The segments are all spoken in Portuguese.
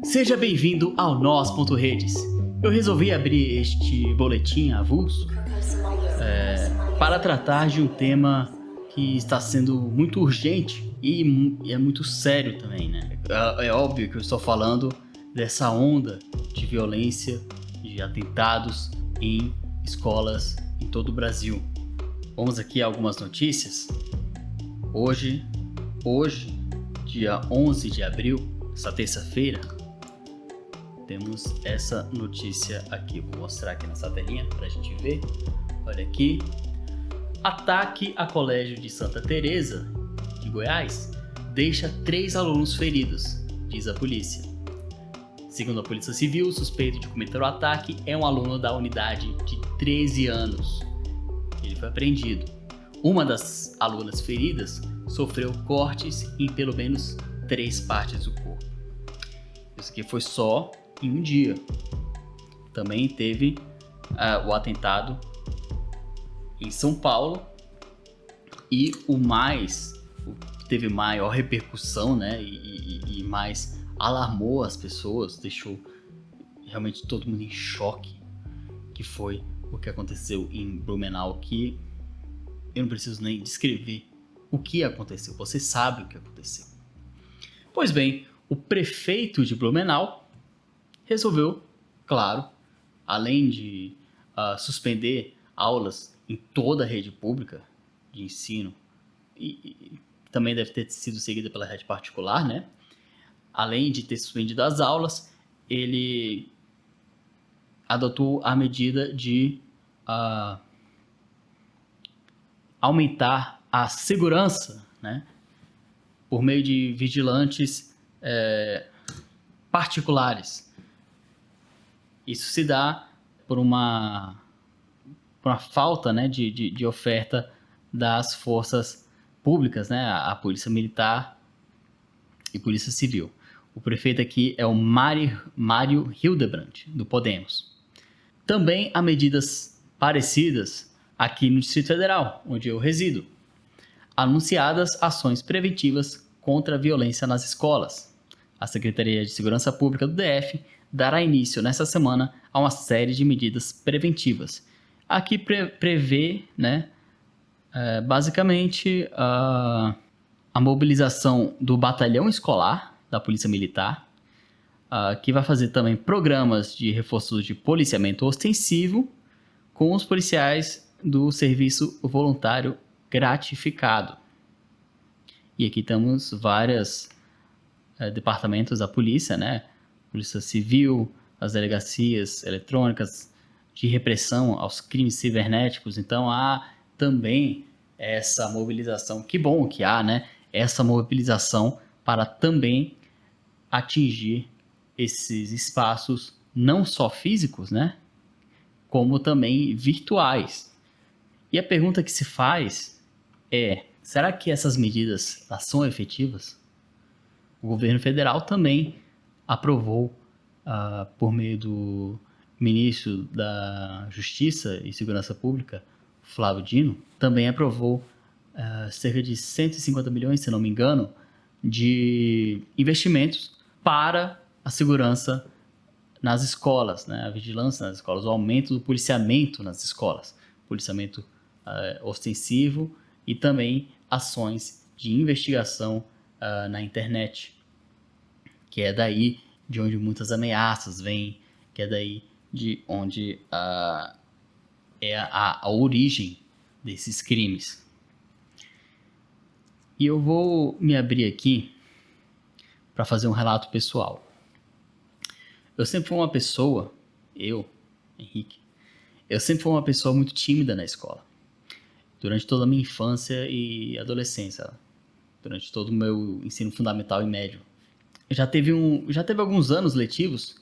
Seja bem-vindo ao Nós.Redes. Eu resolvi abrir este boletim avulso para tratar de um tema que está sendo muito urgente e é muito sério também, né? É óbvio que eu estou falando dessa onda de violência, de atentados em escolas em todo o Brasil. Vamos aqui a algumas notícias. Hoje, dia 11 de abril, essa terça-feira, temos essa notícia aqui. Vou mostrar aqui nessa telinha para a gente ver. Olha aqui. Ataque a colégio de Santa Teresa, de Goiás, deixa 3 alunos feridos, diz a polícia. Segundo a Polícia Civil, o suspeito de cometer o ataque é um aluno da unidade de 13 anos. Ele foi apreendido. Uma das alunas feridas sofreu cortes em pelo menos 3 partes do corpo. Isso aqui foi só em um dia. Também teve o atentado em São Paulo e o que teve maior repercussão, né, e mais alarmou as pessoas, deixou realmente todo mundo em choque, que foi o que aconteceu em Blumenau, que eu não preciso nem descrever o que aconteceu, você sabe o que aconteceu. Pois bem, o prefeito de Blumenau resolveu, claro, além de suspender aulas em toda a rede pública de ensino, e também deve ter sido seguida pela rede particular, né? Além de ter suspendido as aulas, ele adotou a medida de aumentar a segurança, né? Por meio de vigilantes particulares. Isso se dá por uma falta, né, de oferta das forças públicas, né, a Polícia Militar e Polícia Civil. O prefeito aqui é o Mário Hildebrand, do Podemos. Também há medidas parecidas aqui no Distrito Federal, onde eu resido. Anunciadas ações preventivas contra a violência nas escolas. A Secretaria de Segurança Pública do DF dará início nesta semana a uma série de medidas preventivas. Aqui prevê, né, basicamente a mobilização do batalhão escolar da Polícia Militar, que vai fazer também programas de reforço de policiamento ostensivo com os policiais do Serviço Voluntário Gratificado. E aqui temos vários departamentos da polícia, né? Polícia Civil, as delegacias eletrônicas de repressão aos crimes cibernéticos. Então há também essa mobilização, que bom que há, né? Essa mobilização para também atingir esses espaços não só físicos, né? Como também virtuais. E a pergunta que se faz é: será que essas medidas são efetivas? O governo federal também aprovou, por meio do ministro da Justiça e Segurança Pública, Flávio Dino, também aprovou cerca de 150 milhões, se não me engano, de investimentos para a segurança nas escolas, né? A vigilância nas escolas, o aumento do policiamento nas escolas, policiamento ostensivo e também ações de investigação na internet, que é daí de onde muitas ameaças vêm, que é daí de onde é a origem desses crimes. E eu vou me abrir aqui para fazer um relato pessoal. Eu sempre fui uma pessoa, Henrique, eu sempre fui uma pessoa muito tímida na escola. Durante toda a minha infância e adolescência, durante todo o meu ensino fundamental e médio. Já teve alguns anos letivos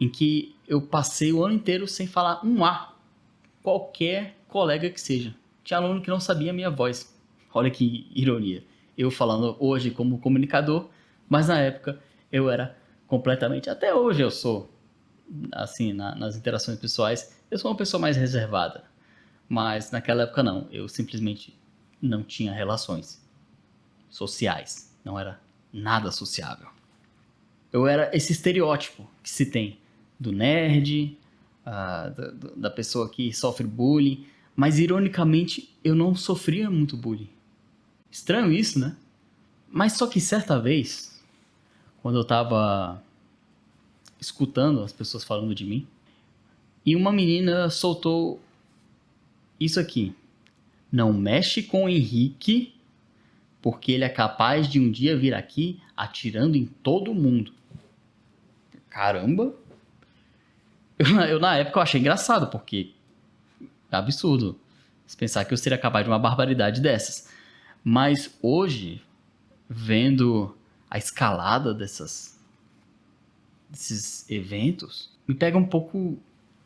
em que eu passei o ano inteiro sem falar um A, qualquer colega que seja. Tinha aluno que não sabia a minha voz. Olha que ironia. Eu falando hoje como comunicador, mas na época eu era completamente... Até hoje eu sou, assim, nas interações pessoais, eu sou uma pessoa mais reservada. Mas naquela época não. Eu simplesmente não tinha relações sociais. Não era nada sociável. Eu era esse estereótipo que se tem do nerd, da pessoa que sofre bullying, mas ironicamente eu não sofria muito bullying. Estranho isso, né? Mas só que certa vez, quando eu tava escutando as pessoas falando de mim, e uma menina soltou isso aqui: não mexe com o Henrique, porque ele é capaz de um dia vir aqui atirando em todo mundo. Caramba! Eu na época eu achei engraçado, porque é absurdo se pensar que eu seria capaz de uma barbaridade dessas. Mas hoje, vendo a escalada desses eventos, me pega um pouco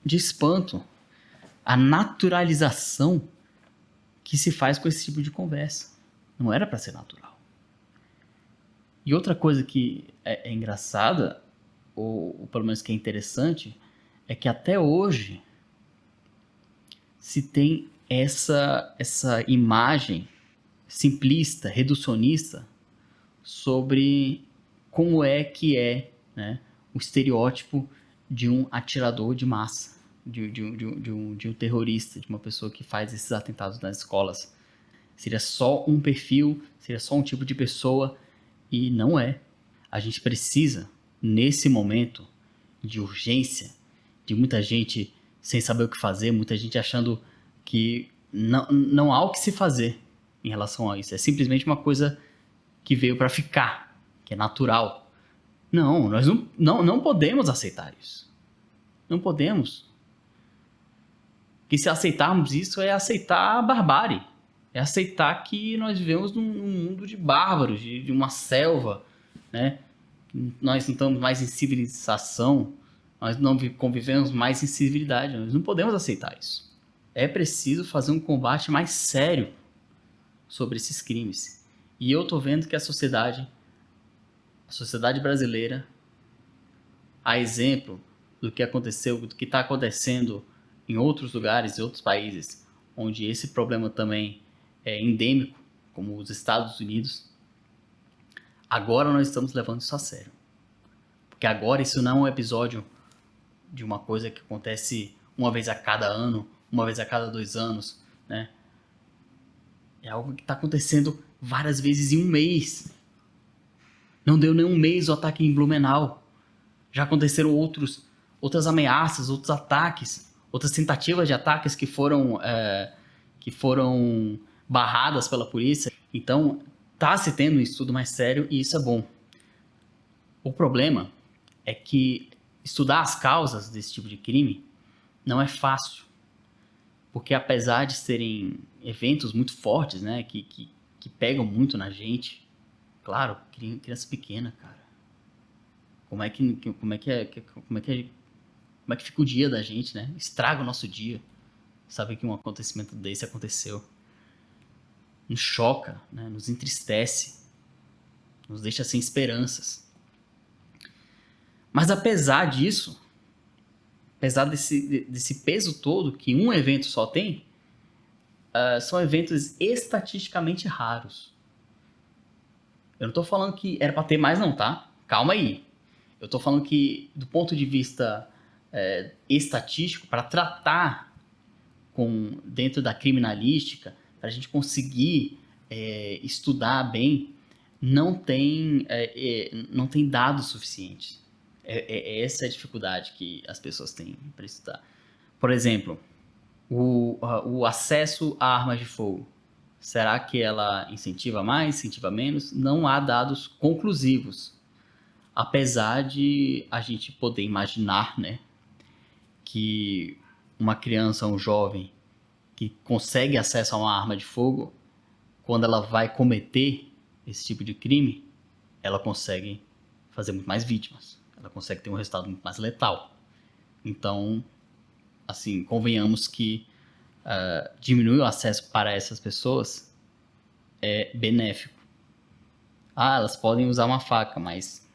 de espanto a naturalização que se faz com esse tipo de conversa. Não era para ser natural. E outra coisa que é engraçada, ou pelo menos que é interessante, é que até hoje se tem essa imagem simplista, reducionista, sobre como é que é, né, o estereótipo de um atirador de massa, de um terrorista, de uma pessoa que faz esses atentados nas escolas. Seria só um perfil, seria só um tipo de pessoa, e não é. A gente precisa, nesse momento de urgência, de muita gente sem saber o que fazer, muita gente achando que não há o que se fazer em relação a isso. É simplesmente uma coisa que veio para ficar, que é natural. Não, nós não podemos aceitar isso. Não podemos. Porque se aceitarmos isso é aceitar a barbárie. É aceitar que nós vivemos num mundo de bárbaros, de uma selva, né? Nós não estamos mais em civilização, nós não convivemos mais em civilidade. Nós não podemos aceitar isso. É preciso fazer um combate mais sério sobre esses crimes. E eu tô vendo que a sociedade brasileira, a exemplo do que aconteceu, do que está acontecendo em outros lugares, em outros países, onde esse problema também é endêmico, como os Estados Unidos, agora nós estamos levando isso a sério. Porque agora isso não é um episódio de uma coisa que acontece uma vez a cada ano, uma vez a cada 2 anos, né? É algo que está acontecendo várias vezes em um mês. Não deu nem um mês o ataque em Blumenau. Já aconteceram outras ameaças, outros ataques, outras tentativas de ataques que foram barradas pela polícia. Então, está se tendo um estudo mais sério e isso é bom. O problema é que estudar as causas desse tipo de crime não é fácil. Porque apesar de serem eventos muito fortes, né, que pegam muito na gente, claro, criança pequena, cara. Como é que fica o dia da gente, né? Estraga o nosso dia. Saber que um acontecimento desse aconteceu. Nos choca, né? Nos entristece. Nos deixa sem esperanças. Mas apesar disso, apesar desse peso todo que um evento só tem, são eventos estatisticamente raros. Eu não tô falando que era pra ter mais não, tá? Calma aí. Eu tô falando que, do ponto de vista estatístico, para tratar dentro da criminalística, para a gente conseguir estudar bem, não tem dados suficientes. Essa é a dificuldade que as pessoas têm para estudar. Por exemplo, o acesso a armas de fogo. Será que ela incentiva mais, incentiva menos? Não há dados conclusivos. Apesar de a gente poder imaginar, né, que uma criança, um jovem que consegue acesso a uma arma de fogo, quando ela vai cometer esse tipo de crime, ela consegue fazer muito mais vítimas. Ela consegue ter um resultado muito mais letal. Então, assim, convenhamos que diminuir o acesso para essas pessoas é benéfico. Elas podem usar uma faca, mas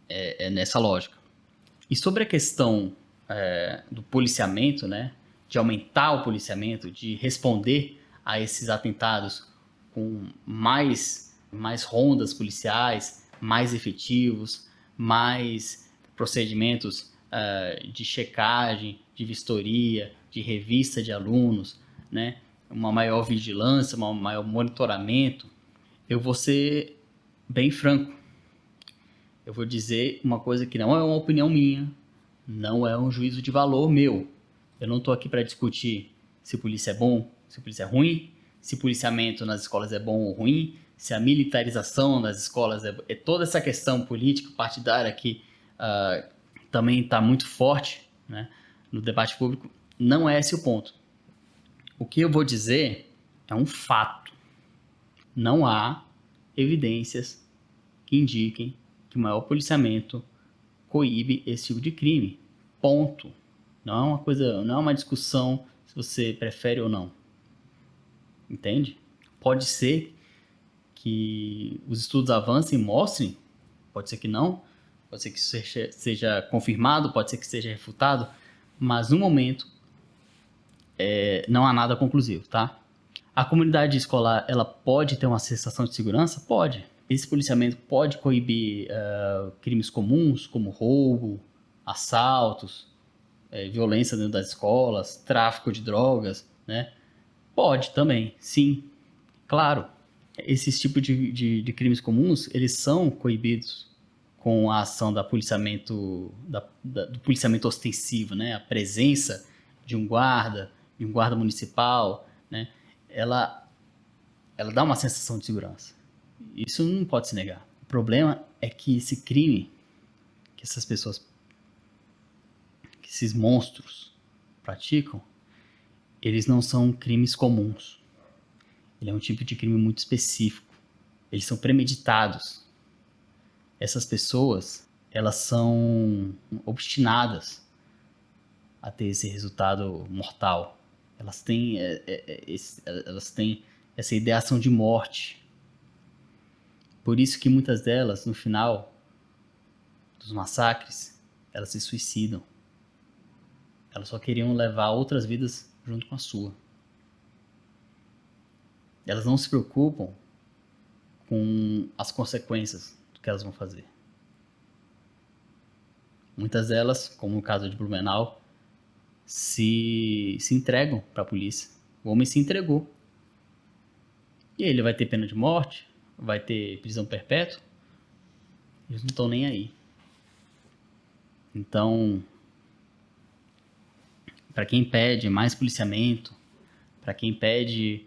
é nessa lógica. E sobre a questão do policiamento, né, de aumentar o policiamento, de responder a esses atentados com mais rondas policiais, mais efetivos, mais procedimentos de checagem, de vistoria, de revista de alunos, né? Uma maior vigilância, um maior monitoramento. Eu vou ser bem franco. Eu vou dizer uma coisa que não é uma opinião minha, não é um juízo de valor meu. Eu não estou aqui para discutir se polícia é bom, se polícia é ruim, se policiamento nas escolas é bom ou ruim, se a militarização nas escolas é toda essa questão política, partidária que também está muito forte, né, no debate público. Não é esse o ponto. O que eu vou dizer é um fato. Não há evidências que indiquem que o maior policiamento coíbe esse tipo de crime. Ponto. Não é uma coisa, não é uma discussão se você prefere ou não. Entende? Pode ser que os estudos avancem e mostrem, pode ser que não, pode ser que isso seja confirmado, pode ser que seja refutado, mas no momento não há nada conclusivo, tá? A comunidade escolar, ela pode ter uma sensação de segurança? Pode. Esse policiamento pode coibir crimes comuns, como roubo, assaltos, violência dentro das escolas, tráfico de drogas, né? Pode também, sim. Claro, esses tipos de crimes comuns, eles são coibidos com a ação do policiamento ostensivo, né? A presença de um guarda municipal, né? Ela dá uma sensação de segurança. Isso não pode se negar. O problema é que esse crime, que essas pessoas, que esses monstros praticam, eles não são crimes comuns. Ele é um tipo de crime muito específico. Eles são premeditados. Essas pessoas, elas são obstinadas a ter esse resultado mortal. Elas têm essa ideação de morte. Por isso que muitas delas, no final dos massacres, elas se suicidam. Elas só queriam levar outras vidas junto com a sua. Elas não se preocupam com as consequências do que elas vão fazer. Muitas delas, como no caso de Blumenau, se entregam para a polícia. O homem se entregou. E aí ele vai ter pena de morte, vai ter prisão perpétua. Eles não estão nem aí. Então, para quem pede mais policiamento, para quem pede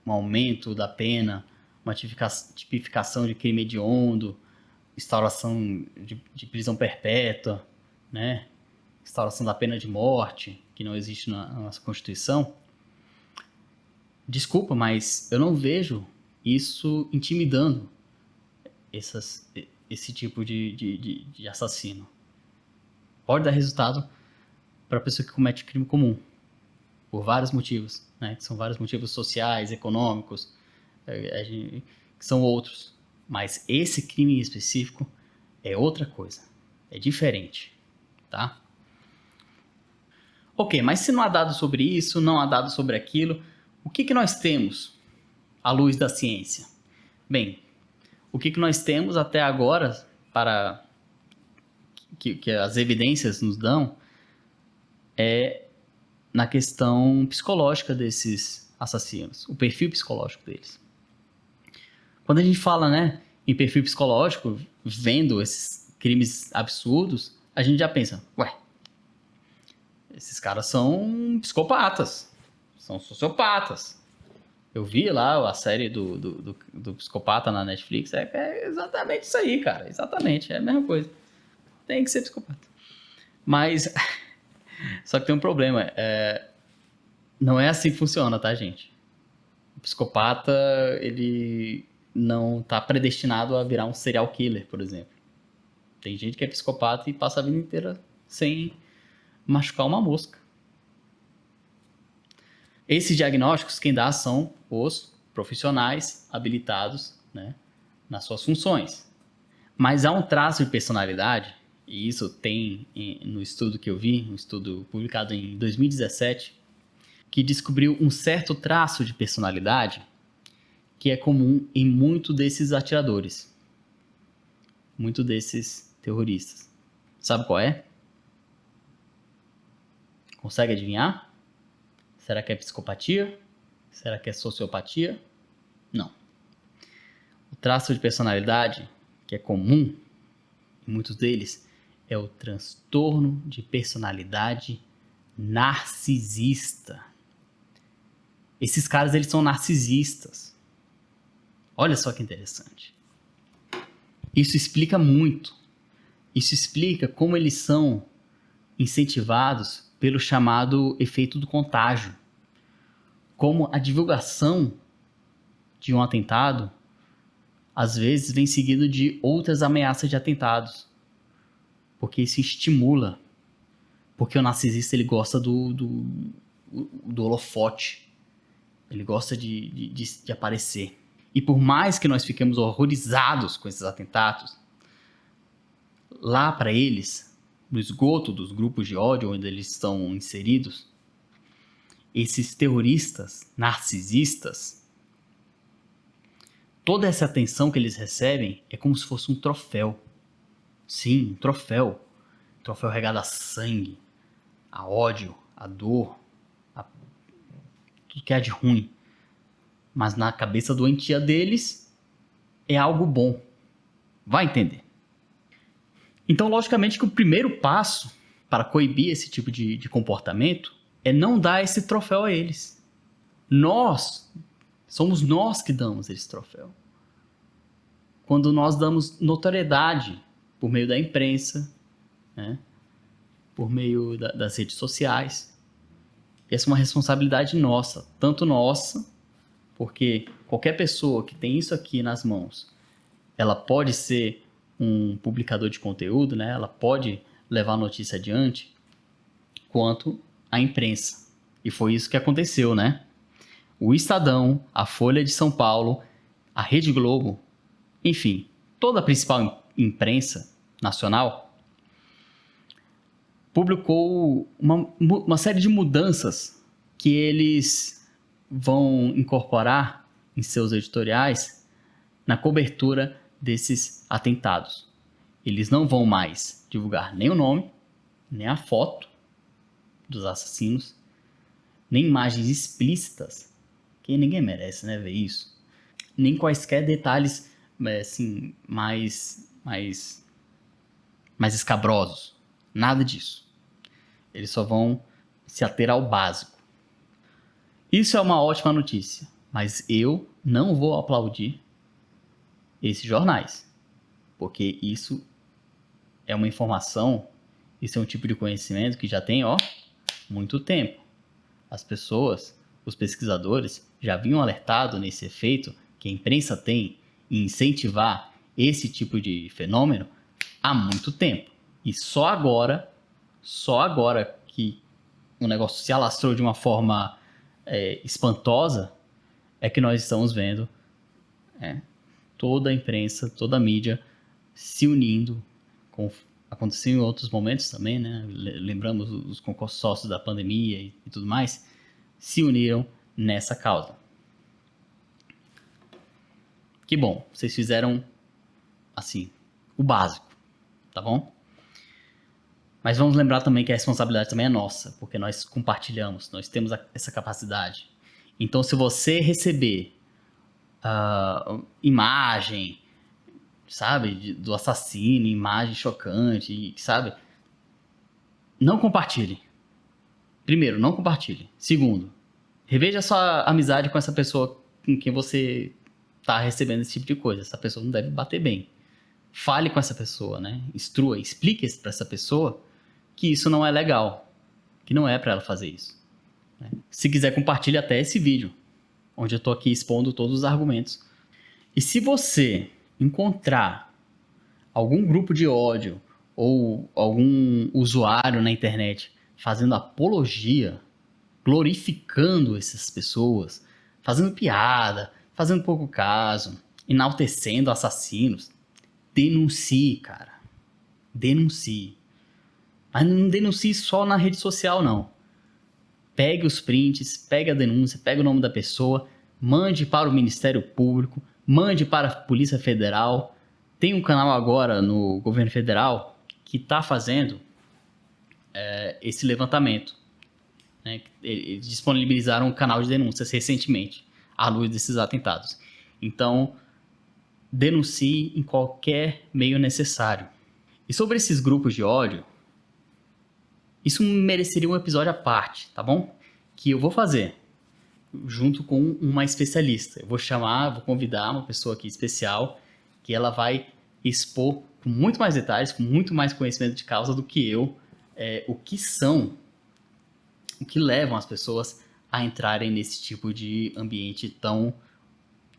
um aumento da pena, uma tipificação de crime hediondo, instauração de prisão perpétua, né? Instauração da pena de morte, que não existe na nossa Constituição. Desculpa, mas eu não vejo isso intimidando esse tipo de assassino. Pode dar resultado para a pessoa que comete crime comum, por vários motivos, né? Que são vários motivos sociais, econômicos, que são outros. Mas esse crime em específico é outra coisa, é diferente, tá? Ok, mas se não há dado sobre isso, não há dado sobre aquilo, o que nós temos à luz da ciência? Bem, o que nós temos até agora, para que as evidências nos dão, é na questão psicológica desses assassinos, o perfil psicológico deles. Quando a gente fala, né, em perfil psicológico, vendo esses crimes absurdos, a gente já pensa, ué, esses caras são psicopatas, são sociopatas. Eu vi lá a série do psicopata na Netflix, é exatamente isso aí, cara, exatamente, é a mesma coisa. Tem que ser psicopata. Mas, só que tem um problema, não é assim que funciona, tá, gente? O psicopata, ele não tá predestinado a virar um serial killer, por exemplo. Tem gente que é psicopata e passa a vida inteira sem machucar uma mosca. Esses diagnósticos quem dá são os profissionais habilitados, né, nas suas funções. Mas há um traço de personalidade, e isso tem no estudo que eu vi, um estudo publicado em 2017, que descobriu um certo traço de personalidade que é comum em muitos desses atiradores, muitos desses terroristas. Sabe qual é? Consegue adivinhar? Será que é psicopatia? Será que é sociopatia? Não. O traço de personalidade que é comum em muitos deles é o transtorno de personalidade narcisista. Esses caras, eles são narcisistas. Olha só que interessante. Isso explica muito. Isso explica como eles são incentivados pelo chamado efeito do contágio. Como a divulgação de um atentado, às vezes, vem seguido de outras ameaças de atentados. Porque isso estimula. Porque o narcisista, ele gosta do holofote. Ele gosta de aparecer. E por mais que nós fiquemos horrorizados com esses atentados, lá para eles, no esgoto dos grupos de ódio onde eles estão inseridos, esses terroristas narcisistas, toda essa atenção que eles recebem é como se fosse um troféu. Sim, um troféu. Um troféu regado a sangue, a ódio, a dor, tudo que há de ruim. Mas na cabeça doentia deles é algo bom. Vai entender. Então, logicamente que o primeiro passo para coibir esse tipo de comportamento é não dar esse troféu a eles. Somos nós que damos esse troféu. Quando nós damos notoriedade por meio da imprensa, né? Por meio das redes sociais. Essa é uma responsabilidade nossa, tanto nossa, porque qualquer pessoa que tem isso aqui nas mãos, ela pode ser um publicador de conteúdo, né? Ela pode levar a notícia adiante, quanto a imprensa. E foi isso que aconteceu, né? O Estadão, a Folha de São Paulo, a Rede Globo, enfim, toda a principal imprensa nacional publicou uma série de mudanças que eles vão incorporar em seus editoriais na cobertura desses atentados. Eles não vão mais divulgar nem o nome, nem a foto dos assassinos, nem imagens explícitas, que ninguém merece, né, ver isso, nem quaisquer detalhes assim, mais escabrosos, nada disso. Eles só vão se ater ao básico. Isso é uma ótima notícia, mas eu não vou aplaudir esses jornais, porque isso é uma informação, isso é um tipo de conhecimento que já tem, muito tempo. As pessoas, os pesquisadores, já vinham alertado nesse efeito que a imprensa tem em incentivar esse tipo de fenômeno há muito tempo. E só agora que o negócio se alastrou de uma forma espantosa, é que nós estamos vendo toda a imprensa, toda a mídia se unindo, como aconteceu em outros momentos também, né? Lembramos os consórcios da pandemia e tudo mais, se uniram nessa causa. Que bom, vocês fizeram, assim, o básico, tá bom? Mas vamos lembrar também que a responsabilidade também é nossa, porque nós compartilhamos, nós temos essa capacidade. Então, se você receber imagem, sabe, do assassino, imagem chocante, sabe, não compartilhe. Primeiro, não compartilhe. Segundo, reveja a sua amizade com essa pessoa com quem você está recebendo esse tipo de coisa. Essa pessoa não deve bater bem. Fale com essa pessoa, né? Instrua, explique para essa pessoa que isso não é legal, que não é para ela fazer isso. Né? Se quiser, compartilhe até esse vídeo, onde eu estou aqui expondo todos os argumentos. E se você encontrar algum grupo de ódio ou algum usuário na internet fazendo apologia, glorificando essas pessoas, fazendo piada, fazendo pouco caso, enaltecendo assassinos, denuncie, cara. Denuncie. Mas não denuncie só na rede social, não. Pegue os prints, pegue a denúncia, pegue o nome da pessoa, mande para o Ministério Público, mande para a Polícia Federal. Tem um canal agora no governo federal que está fazendo esse levantamento. Né? Eles disponibilizaram um canal de denúncias recentemente, à luz desses atentados. Então, denuncie em qualquer meio necessário. E sobre esses grupos de ódio, isso mereceria um episódio à parte, tá bom? Que eu vou fazer junto com uma especialista. Eu vou convidar uma pessoa aqui especial, que ela vai expor com muito mais detalhes, com muito mais conhecimento de causa do que eu, o que levam as pessoas a entrarem nesse tipo de ambiente tão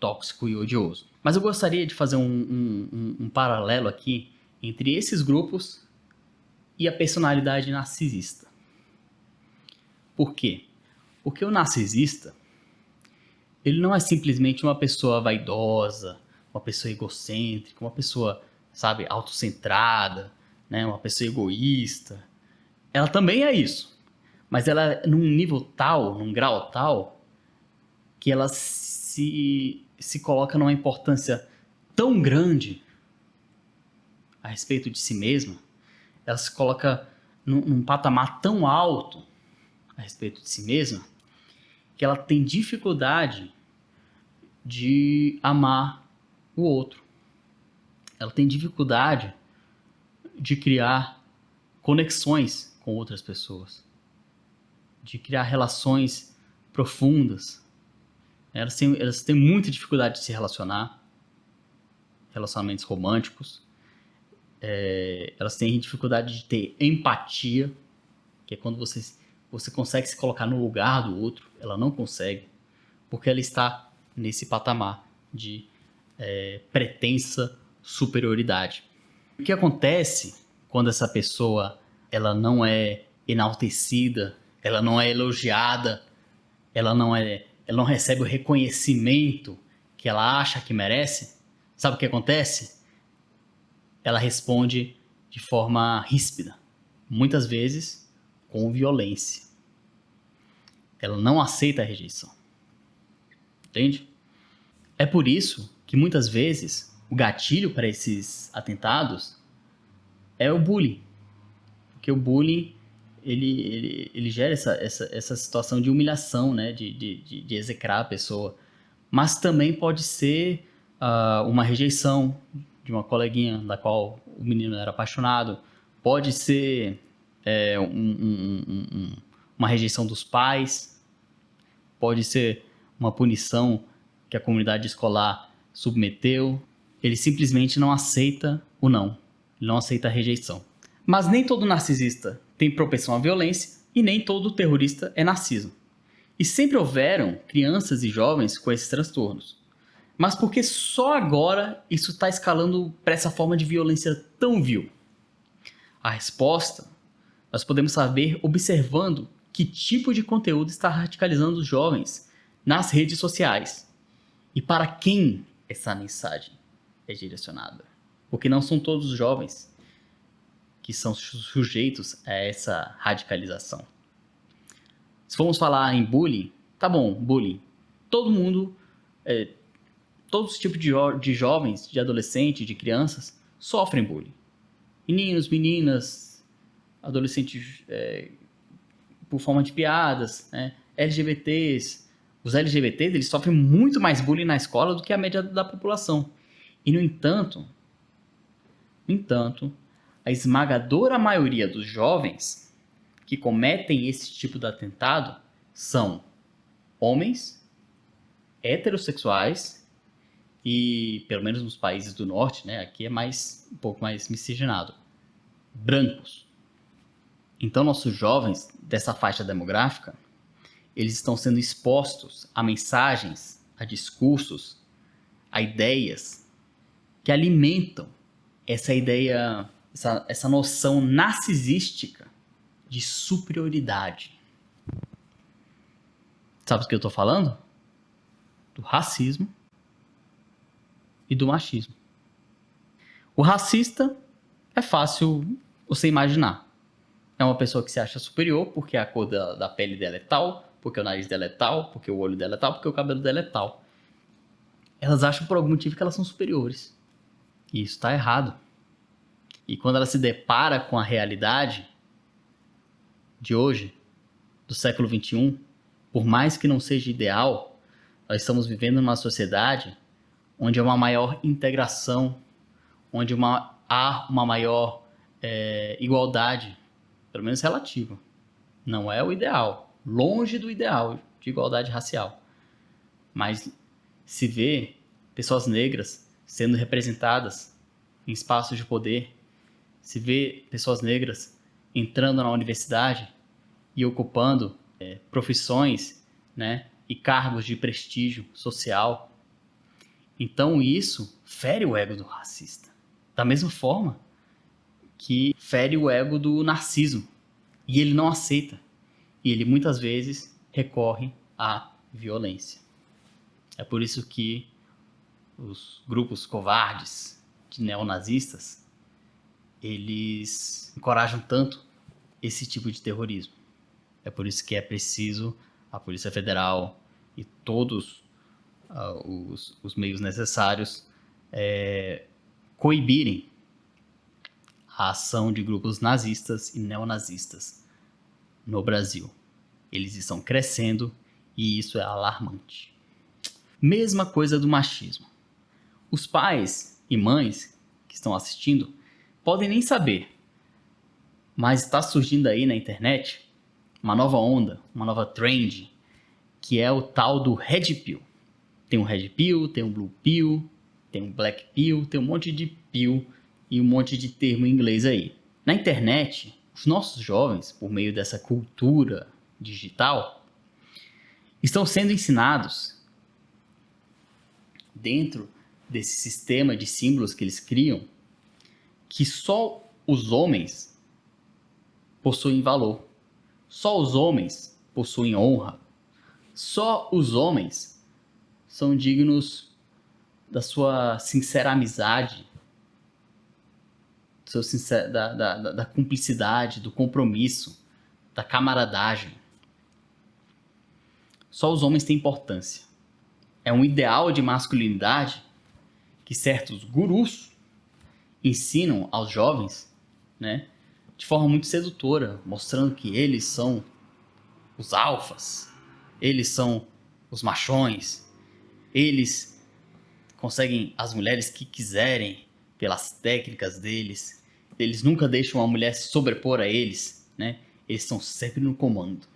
tóxico e odioso. Mas eu gostaria de fazer um paralelo aqui entre esses grupos e a personalidade narcisista. Por quê? Porque o narcisista, ele não é simplesmente uma pessoa vaidosa, uma pessoa egocêntrica, uma pessoa, sabe, autocentrada, né, uma pessoa egoísta. Ela também é isso, mas ela é num nível tal, num grau tal, que ela se coloca numa importância tão grande a respeito de si mesma, ela se coloca num patamar tão alto a respeito de si mesma, que ela tem dificuldade de amar o outro. Ela tem dificuldade de criar conexões com outras pessoas, de criar relações profundas. Elas têm muita dificuldade de se relacionar, relacionamentos românticos. Elas têm dificuldade de ter empatia, que é quando você consegue se colocar no lugar do outro. Ela não consegue, porque ela está nesse patamar de pretensa superioridade. O que acontece quando essa pessoa ela não é enaltecida, ela não é elogiada, ela não recebe o reconhecimento que ela acha que merece? Sabe o que acontece? Ela responde de forma ríspida, muitas vezes com violência. Ela não aceita a rejeição. Entende? É por isso que muitas vezes o gatilho para esses atentados é o bullying. Porque o bullying ele gera essa situação de humilhação, né? de execrar a pessoa. Mas também pode ser uma rejeição de uma coleguinha da qual o menino era apaixonado. Pode ser uma rejeição dos pais. Pode ser uma punição que a comunidade escolar submeteu. Ele simplesmente não aceita o não. Ele não aceita a rejeição. Mas nem todo narcisista tem propensão à violência e nem todo terrorista é narciso. E sempre houveram crianças e jovens com esses transtornos. Mas por que só agora isso está escalando para essa forma de violência tão vil? A resposta nós podemos saber observando que tipo de conteúdo está radicalizando os jovens nas redes sociais. E para quem essa mensagem é direcionada? Porque não são todos os jovens que são sujeitos a essa radicalização. Se formos falar em bullying, tá bom, bullying. Todo mundo, todos os tipos de jovens, de adolescentes, de crianças, sofrem bullying. Meninos, meninas, adolescentes por forma de piadas, né? LGBTs. Os LGBTs, eles sofrem muito mais bullying na escola do que a média da população. E, no entanto, a esmagadora maioria dos jovens que cometem esse tipo de atentado são homens heterossexuais e, pelo menos nos países do norte, né, aqui é um pouco mais miscigenado, brancos. Então, nossos jovens dessa faixa demográfica, eles estão sendo expostos a mensagens, a discursos, a ideias que alimentam essa ideia, essa noção narcisística de superioridade. Sabe do que eu estou falando? Do racismo e do machismo. O racista é fácil você imaginar. É uma pessoa que se acha superior porque a cor da pele dela é tal, porque o nariz dela é tal, porque o olho dela é tal, porque o cabelo dela é tal. Elas acham por algum motivo que elas são superiores. E isso está errado. E quando ela se depara com a realidade de hoje, do século XXI, por mais que não seja ideal, nós estamos vivendo numa sociedade onde há uma maior integração, onde há uma maior igualdade, pelo menos relativa. Não é o ideal, longe do ideal de igualdade racial. Mas se vê pessoas negras sendo representadas em espaços de poder, se vê pessoas negras entrando na universidade e ocupando profissões, né, e cargos de prestígio social. Então isso fere o ego do racista. Da mesma forma que fere o ego do narcisismo. E ele não aceita. E ele muitas vezes recorre à violência. É por isso que os grupos covardes de neonazistas, eles encorajam tanto esse tipo de terrorismo. É por isso que é preciso a Polícia Federal e todos os meios necessários coibirem a ação de grupos nazistas e neonazistas no Brasil. Eles estão crescendo e isso é alarmante. Mesma coisa do machismo. Os pais e mães que estão assistindo podem nem saber, mas está surgindo aí na internet uma nova onda, uma nova trend, que é o tal do Red Pill. Tem um Red Pill, tem um Blue Pill, tem um Black Pill, tem um monte de pill e um monte de termo em inglês aí. Na internet, os nossos jovens, por meio dessa cultura digital, estão sendo ensinados, dentro desse sistema de símbolos que eles criam, que só os homens possuem valor, só os homens possuem honra, só os homens são dignos da sua sincera amizade, da cumplicidade, do compromisso, da camaradagem. Só os homens têm importância. É um ideal de masculinidade que certos gurus ensinam aos jovens, né, de forma muito sedutora, mostrando que eles são os alfas, eles são os machões, eles conseguem as mulheres que quiserem pelas técnicas deles, eles nunca deixam a mulher se sobrepor a eles, né? Eles estão sempre no comando.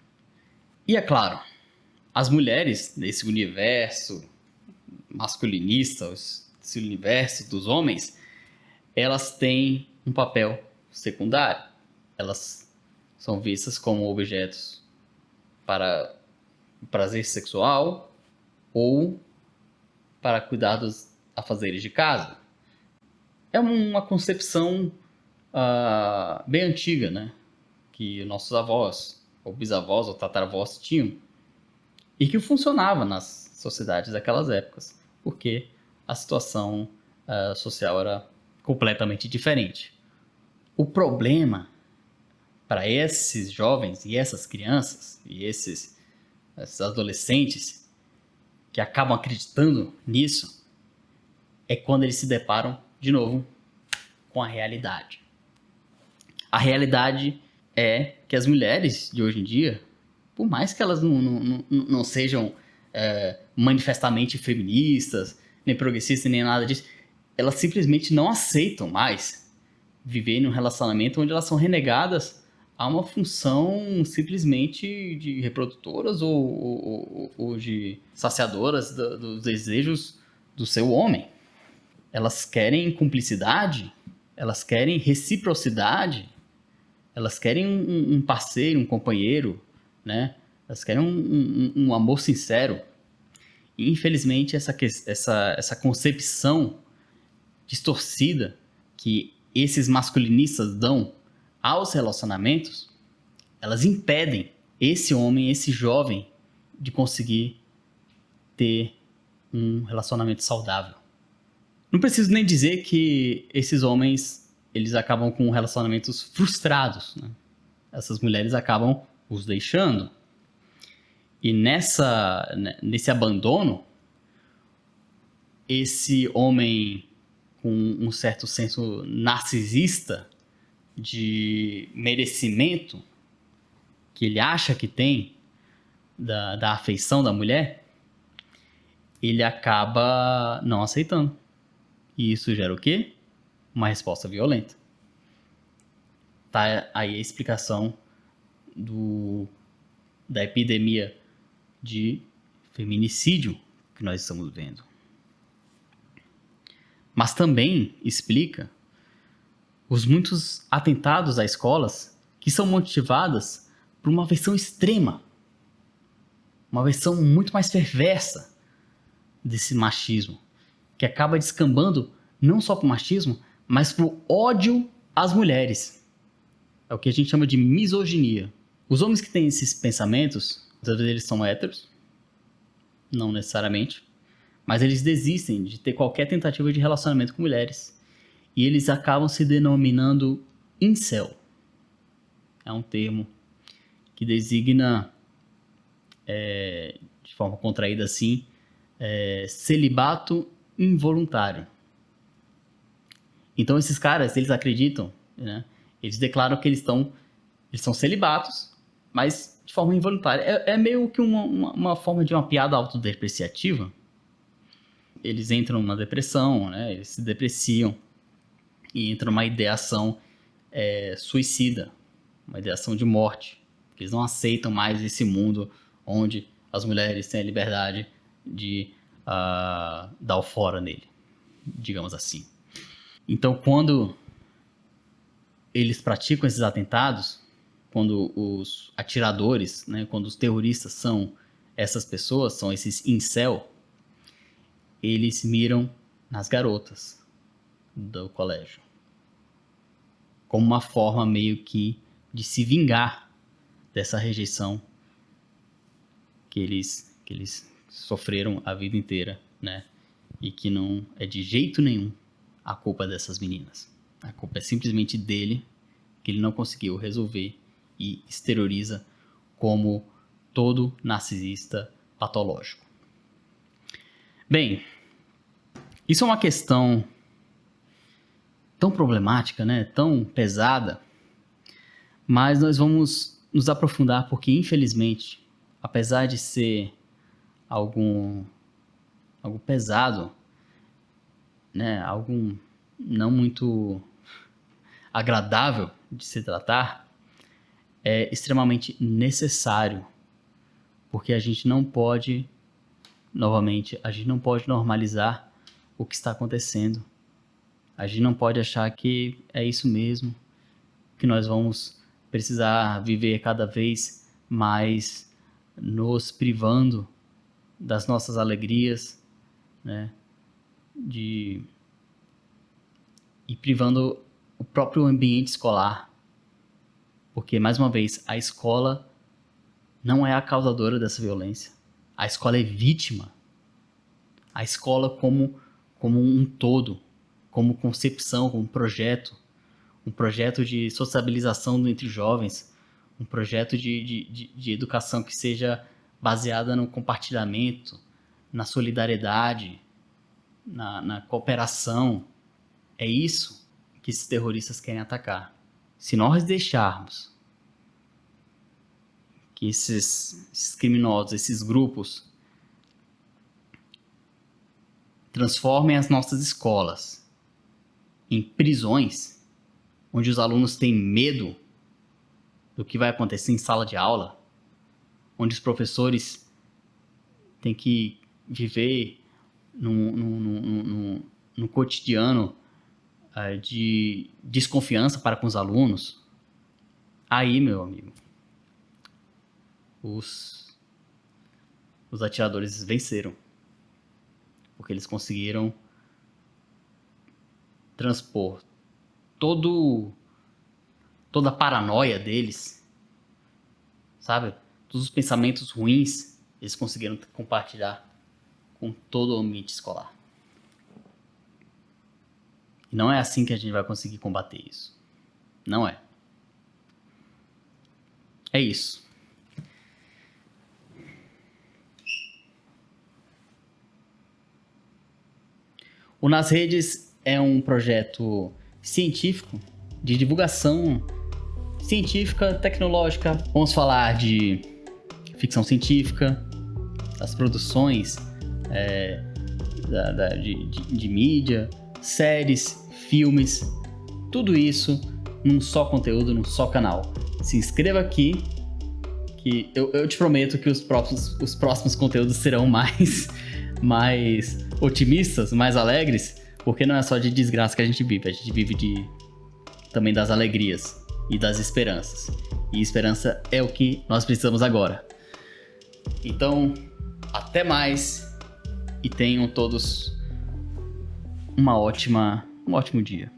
E é claro, as mulheres nesse universo masculinista, esse universo dos homens, elas têm um papel secundário. Elas são vistas como objetos para prazer sexual ou para cuidar dos afazeres de casa. É uma concepção bem antiga, né? Que nossos avós, ou bisavós, ou tataravós tinham. E que funcionava nas sociedades daquelas épocas. Porque a situação social era completamente diferente. O problema para esses jovens e essas crianças e esses adolescentes que acabam acreditando nisso é quando eles se deparam, de novo, com a realidade. A realidade é que as mulheres de hoje em dia, por mais que elas não sejam manifestamente feministas, nem progressistas, nem nada disso, elas simplesmente não aceitam mais viver num relacionamento onde elas são renegadas a uma função simplesmente de reprodutoras ou de saciadoras dos desejos do seu homem. Elas querem cumplicidade, elas querem reciprocidade, elas querem um parceiro, um companheiro, né? Elas querem um amor sincero. E, infelizmente, essa concepção distorcida que esses masculinistas dão aos relacionamentos, elas impedem esse homem, esse jovem, de conseguir ter um relacionamento saudável. Não preciso nem dizer que esses homens, eles acabam com relacionamentos frustrados, né? Essas mulheres acabam os deixando. E nesse abandono, esse homem com um certo senso narcisista de merecimento que ele acha que tem da afeição da mulher, ele acaba não aceitando. E isso gera o quê? Uma resposta violenta. Tá aí a explicação da epidemia de feminicídio que nós estamos vendo. Mas também explica os muitos atentados a escolas que são motivadas por uma versão extrema, uma versão muito mais perversa desse machismo, que acaba descambando não só para o machismo, mas para o ódio às mulheres. É o que a gente chama de misoginia. Os homens que têm esses pensamentos, às vezes eles são héteros, não necessariamente, mas eles desistem de ter qualquer tentativa de relacionamento com mulheres. E eles acabam se denominando incel. É um termo que designa, de forma contraída assim, celibato involuntário. Então esses caras, eles acreditam, né? Eles declaram que eles são celibatos, mas de forma involuntária. É meio que uma forma de uma piada autodepreciativa. Eles entram na depressão, né? Eles se depreciam e entram numa ideação suicida, uma ideação de morte. Eles não aceitam mais esse mundo onde as mulheres têm a liberdade de dar o fora nele, digamos assim. Então, quando eles praticam esses atentados, quando os atiradores, né, quando os terroristas são essas pessoas, são esses incel, eles miram nas garotas do colégio, como uma forma meio que de se vingar dessa rejeição que eles sofreram a vida inteira, né? E que não é de jeito nenhum a culpa dessas meninas. A culpa é simplesmente dele, que ele não conseguiu resolver e exterioriza como todo narcisista patológico. Bem, isso é uma questão tão problemática, né? Tão pesada, mas nós vamos nos aprofundar porque, infelizmente, apesar de ser algo pesado, né? Algo não muito agradável de se tratar, é extremamente necessário, porque a gente não pode, novamente, a gente não pode normalizar o que está acontecendo. A gente não pode achar que é isso mesmo, que nós vamos precisar viver cada vez mais nos privando das nossas alegrias, né? E privando o próprio ambiente escolar. Porque, mais uma vez, a escola não é a causadora dessa violência. A escola é vítima. A escola como um todo, como concepção, como um projeto de sociabilização entre jovens, um projeto de educação que seja baseada no compartilhamento, na solidariedade, na cooperação. É isso que esses terroristas querem atacar. Se nós deixarmos que esses criminosos, esses grupos, transformem as nossas escolas em prisões, onde os alunos têm medo do que vai acontecer em sala de aula, onde os professores têm que viver num cotidiano de desconfiança para com os alunos, aí, meu amigo, os atiradores venceram, porque eles conseguiram transpor toda a paranoia deles, sabe? Todos os pensamentos ruins, eles conseguiram compartilhar com todo o ambiente escolar. E não é assim que a gente vai conseguir combater isso. Não é. É isso. O Nas Redes é um projeto científico de divulgação científica, tecnológica. Vamos falar de ficção científica, das produções de mídia, séries, filmes, tudo isso num só conteúdo, num só canal. Se inscreva aqui, que eu te prometo que os próximos conteúdos serão mais otimistas, mais alegres, porque não é só de desgraça que a gente vive também das alegrias e das esperanças. E esperança é o que nós precisamos agora. Então, até mais e tenham todos um ótimo dia.